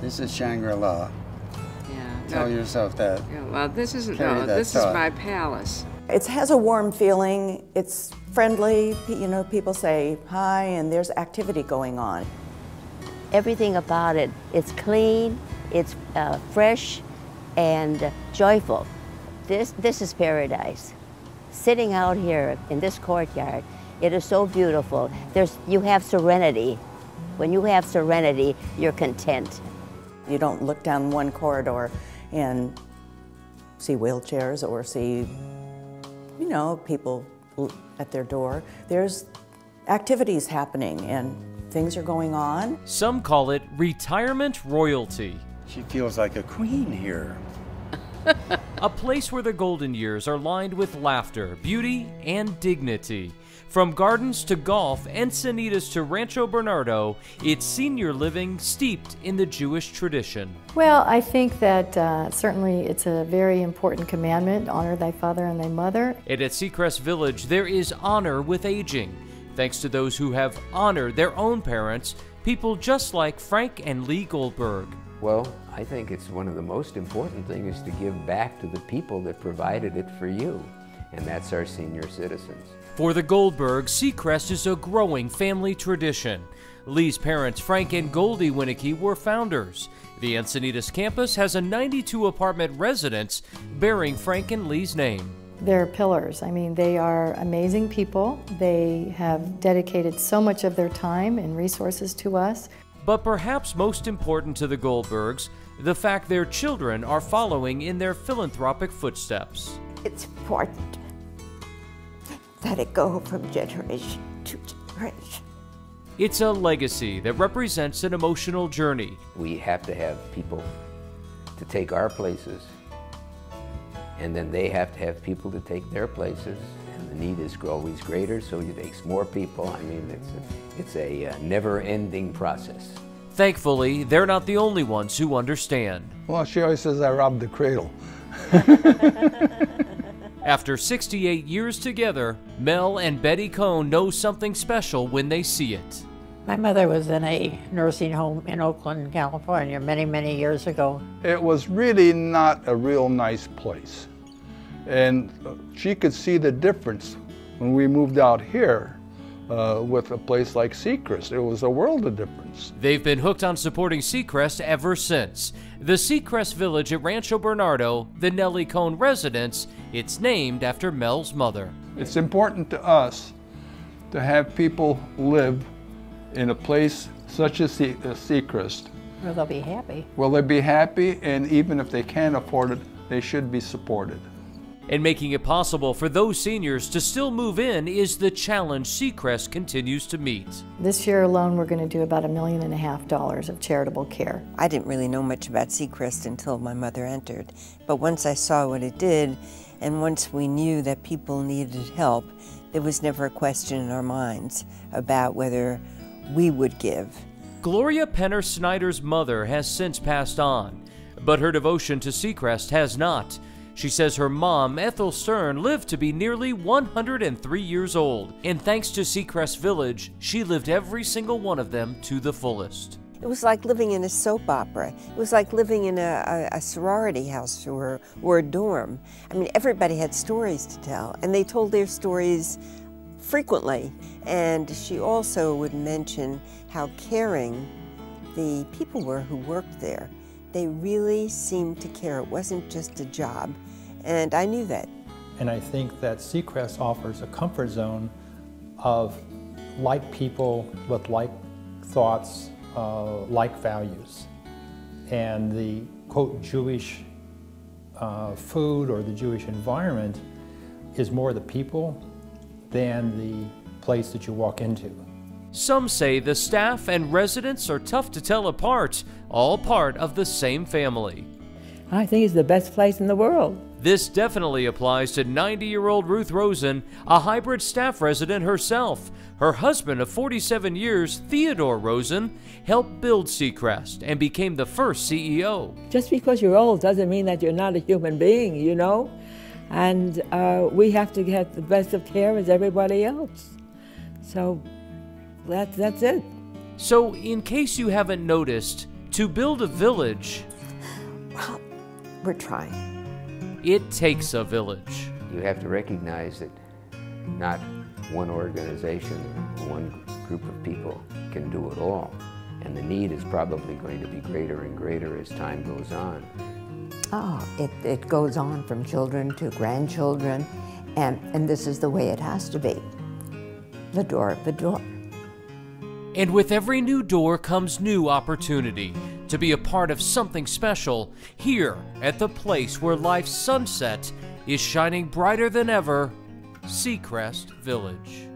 This is Shangri-La. Yeah. Tell yourself that. Yeah, well, this isn't. Carry No, that this thought. is my palace. It has a warm feeling. It's friendly. You know, people say hi, and there's activity going on. Everything about it, it's clean, it's fresh, and joyful. This is paradise. Sitting out here in this courtyard, it is so beautiful. You have serenity. When you have serenity, you're content. You don't look down one corridor and see wheelchairs or see, you know, people at their door. There's activities happening and things are going on. Some call it retirement royalty. She feels like a queen here. A place where the golden years are lined with laughter, beauty, and dignity. From gardens to golf, Encinitas to Rancho Bernardo, it's senior living steeped in the Jewish tradition. Well, I think that certainly it's a very important commandment, honor thy father and thy mother. And at Seacrest Village, there is honor with aging. Thanks to those who have honored their own parents, people just like Frank and Lee Goldberg. Well, I think it's one of the most important things is to give back to the people that provided it for you, and that's our senior citizens. For the Goldbergs, Seacrest is a growing family tradition. Lee's parents, Frank and Goldie Winnicky, were founders. The Encinitas campus has a 92-apartment residence bearing Frank and Lee's name. They're pillars. I mean, they are amazing people. They have dedicated so much of their time and resources to us. But perhaps most important to the Goldbergs, the fact their children are following in their philanthropic footsteps. It's important that it go from generation to generation. It's a legacy that represents an emotional journey. We have to have people to take our places, and then they have to have people to take their places, and the need is always greater, so it takes more people. I mean, it's a never-ending process. Thankfully, they're not the only ones who understand. Well, she always says I robbed the cradle. After 68 years together, Mel and Betty Cohn know something special when they see it. My mother was in a nursing home in Oakland, California, many, many years ago. It was really not a real nice place. And she could see the difference when we moved out here with a place like Seacrest. It was a world of difference. They've been hooked on supporting Seacrest ever since. The Seacrest Village at Rancho Bernardo, the Nellie Cohn residence, it's named after Mel's mother. It's important to us to have people live in a place such as Seacrest. Well, they'll be happy. Will they be happy? And even if they can't afford it, they should be supported. And making it possible for those seniors to still move in is the challenge Seacrest continues to meet. This year alone, we're going to do about $1.5 million of charitable care. I didn't really know much about Seacrest until my mother entered, but once I saw what it did, and once we knew that people needed help, there was never a question in our minds about whether we would give. Gloria Penner Snyder's mother has since passed on, but her devotion to Seacrest has not. She says her mom, Ethel Stern, lived to be nearly 103 years old, and thanks to Seacrest Village, she lived every single one of them to the fullest. It was like living in a soap opera. It was like living in a sorority house or a dorm. I mean, everybody had stories to tell, and they told their stories frequently. And she also would mention how caring the people were who worked there. They really seemed to care. It wasn't just a job, and I knew that. And I think that Seacrest offers a comfort zone of like people with like thoughts, like values. And the, quote, Jewish food or the Jewish environment is more the people than the place that you walk into. Some say the staff and residents are tough to tell apart, all part of the same family. I think it's the best place in the world. This definitely applies to 90-year-old Ruth Rosen, a hybrid staff resident herself. Her husband of 47 years, Theodore Rosen, helped build Seacrest and became the first CEO. Just because you're old doesn't mean that you're not a human being, you know? And we have to get the best of care as everybody else. So that's it. So in case you haven't noticed, To build a village, Well, we're trying. it takes a village. You have to recognize that not one organization or one group of people can do it all. And the need is probably going to be greater and greater as time goes on. Oh, it goes on from children to grandchildren, and this is the way it has to be. The door. And with every new door comes new opportunity to be a part of something special here at the place where life's sunset is shining brighter than ever, Seacrest Village.